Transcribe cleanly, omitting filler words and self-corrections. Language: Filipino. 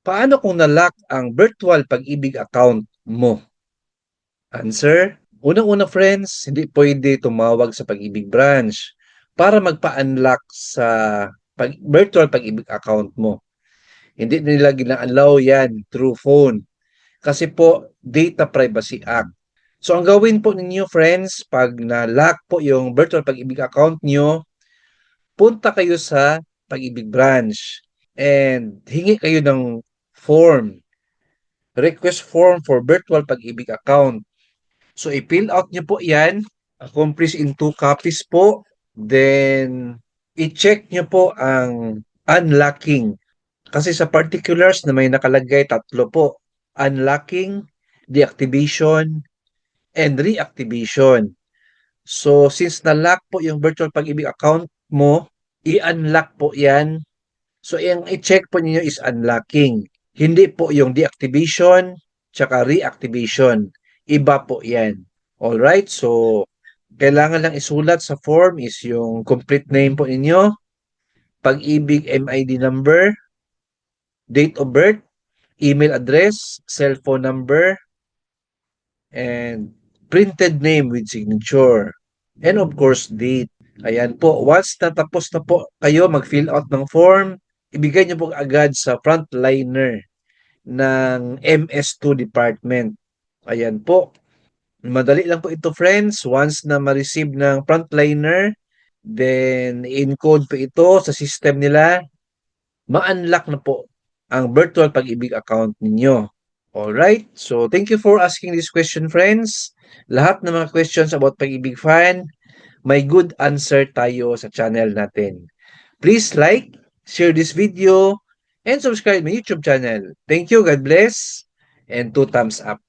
Paano kung na-lock ang virtual pag-ibig account mo? Answer, unang-una friends, hindi pwede tumawag sa Pag-ibig branch para magpa-unlock sa virtual Pag-ibig account mo. Hindi nila gina-allow yan through phone kasi po Data Privacy Act. So ang gawin po ninyo friends, pag na-lock po yung virtual Pag-ibig account nyo, punta kayo sa Pag-ibig branch and hingi kayo ng form, request form for virtual Pag-ibig account. So, i-fill out nyo po yan, accomplish in 2 copies po, then i-check nyo po ang unlocking. Kasi sa particulars na may nakalagay, 3 po, unlocking, deactivation, and reactivation. So, since na-lock po yung virtual Pag-ibig account mo, i-unlock po yan. So, yung i-check po ninyo is unlocking. Hindi po yung deactivation, tsaka reactivation. Iba po yan. Alright, so kailangan lang isulat sa form is yung complete name po ninyo, Pag-ibig MID number, date of birth, email address, cellphone number, and printed name with signature. And of course, date. Ayan po. Once natapos na po kayo mag-fill out ng form, ibigay niyo po agad sa frontliner ng MS2 department. Ayan po. Madali lang po ito friends. Once na ma-receive ng frontliner, then encode po ito sa system nila, ma-unlock na po ang virtual Pag-ibig account ninyo. Alright, so thank you for asking this question friends. Lahat ng mga questions about Pag-ibig Fan, may good answer tayo sa channel natin. Please like, share this video, and subscribe my YouTube channel. Thank you, God bless, and 2 thumbs up.